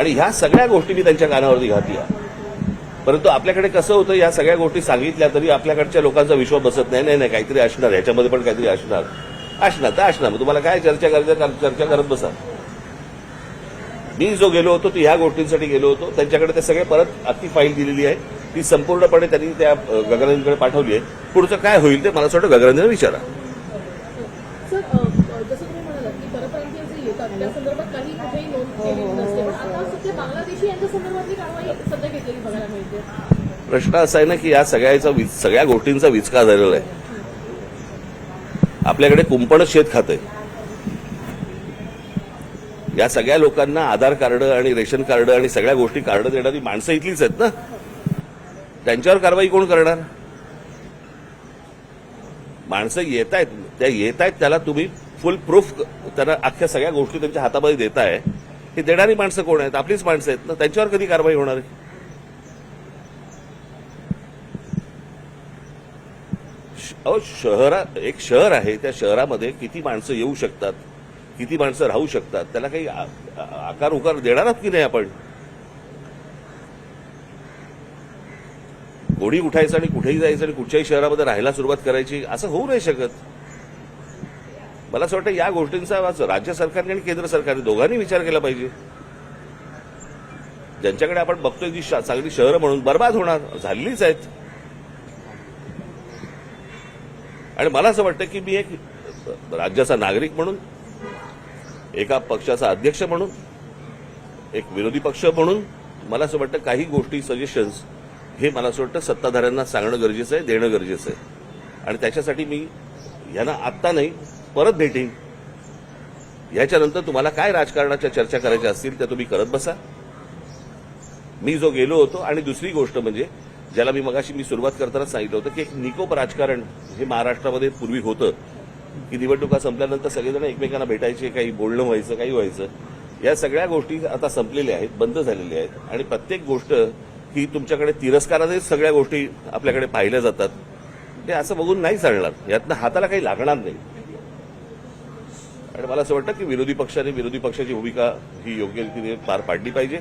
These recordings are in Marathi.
आणि ह्या सगळ्या गोष्टी मी त्यांच्या कानावरती घातल्या. परंतु आपल्याकडे कसं होतं, या सगळ्या गोष्टी सांगितल्या तरी आपल्याकडच्या लोकांचा विश्वास बसत नाही. नाही काहीतरी असणार, ह्याच्यामध्ये पण काहीतरी असणार तर असणार. मग तुम्हाला काय चर्चा करायचं, चर्चा करत बसा. मी जो गेलो होतो तो ह्या गोष्टींसाठी गेलो होतो. त्यांच्याकडे ते सगळे परत अख्खी फाईल दिलेली आहे, ती संपूर्णपणे त्यांनी त्या गगनंदीकडे पाठवली आहे. पुढचं काय होईल ते मला असं वाटतं गगनंदीला विचारा. सर, जसं तुम्ही म्हणालात की परप्रांतीय जे येतात त्या संदर्भात काही कुठेही नोंद केलेली नसते, पण आता सध्या बांगलादेशी यांच्या संदर्भातली कारवाई सध्या घेतलेली बघायला मिळते. प्रश्न असा आहे ना की या सगळ्या गोष्टींचा विचका झालेला आहे. आपल्याकडे कुंपणच शेत खातंय. या सगळ्या लोकांना आधार कार्ड आणि रेशन कार्ड आणि सगळ्या गोष्टी कार्ड देणारी माणसं इथलीच आहेत ना. त्यांच्यावर कारवाई कोण करणार? माणसं येत आहेत त्याला तुम्ही फुल प्रूफ त्यांना अख्ख्या सगळ्या गोष्टी त्यांच्या हातामध्ये देताय. हे देणारी माणसं कोण आहेत? आपलीच माणसं आहेत ना. त्यांच्यावर कधी कारवाई होणार आहे? एक शहर आहे, त्या शहरामध्ये किती माणसं येऊ शकतात, किती माणसं राहू शकतात, त्याला काही आकार उकार देणार आहोत की नाही आपण? कोणी उठायचं आणि कुठेही जायचं आणि कुठच्याही शहरामध्ये राहायला सुरुवात करायची, असं होऊ नाही शकत. मला असं वाटतं या गोष्टींचा राज्य सरकारने आणि केंद्र सरकारने दोघांनी विचार केला पाहिजे. ज्यांच्याकडे आपण बघतोय जी चांगली शहरं म्हणून बर्बाद होणार झालेलीच आहेत. आणि मला असं वाटतं की मी एक राज्याचा नागरिक म्हणून, एका पक्षाचा अध्यक्ष म्हणून, एक विरोधी पक्ष म्हणून मला असं वाटतं काही गोष्टी सजेशन्स हे मला असं वाटतं सत्ताधाऱ्यांना सांगणं गरजेचं आहे, देणं गरजेचं आहे. आणि त्याच्यासाठी मी यांना आत्ता नाही परत भेटीन. याच्यानंतर तुम्हाला काय राजकारणाच्या चर्चा करायच्या असतील त्या तुम्ही करत बसा. मी जो गेलो होतो, आणि दुसरी गोष्ट म्हणजे ज्याला मी सुरुवात करताना सांगितलं होतं की एक निकोप राजकारण हे महाराष्ट्रामध्ये पूर्वी होतं की निवडणुका संपल्यानंतर सगळेजण एकमेकांना भेटायचे, काही बोलणं व्हायचं, काही व्हायचं. या सगळ्या गोष्टी आता संपलेल्या आहेत, बंद झालेल्या आहेत. आणि प्रत्येक गोष्ट ही तुमच्याकडे तिरस्कारानेच सगळ्या गोष्टी आपल्याकडे पाहिल्या जातात. ते असं बघून नाही चालणार. यातनं हाताला काही लागणार नाही. आणि मला असं वाटतं की विरोधी पक्षाची भूमिका ही योग्य रीतीने पार पाडली पाहिजे.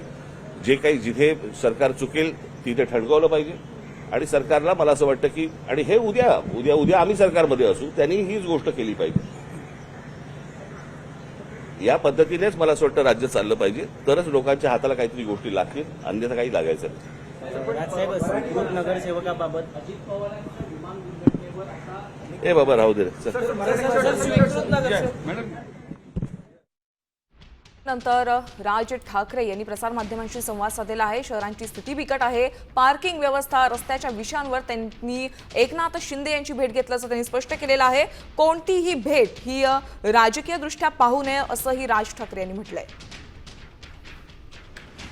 जे काही जिथे सरकार चुकेल तिथे ठणकावलं पाहिजे. आणि सरकारला मला असं वाटतं की, आणि हे उद्या आम्ही सरकारमध्ये असू, त्यांनी हीच गोष्ट केली पाहिजे. या पद्धतीनेच मला असं वाटतं राज्य चाललं पाहिजे. तरच लोकांच्या हाताला काहीतरी गोष्टी लागतील, अन्यथा काही लागायचं नाही. नगरसेवकाबाबत ए बाबा राहू दे. नंतर राज ठाकरे यांनी प्रसारमाध्यमांशी संवाद साधलेला आहे. शहरांची स्थिती बिकट आहे. पार्किंग व्यवस्था, रस्त्याच्या विषयांवर त्यांनी एकनाथ शिंदे यांची भेट घेतल्याचं त्यांनी स्पष्ट केलेलं आहे. कोणतीही भेट ही राजकीय दृष्ट्या पाहू नये असंही राज ठाकरे यांनी म्हटलंय.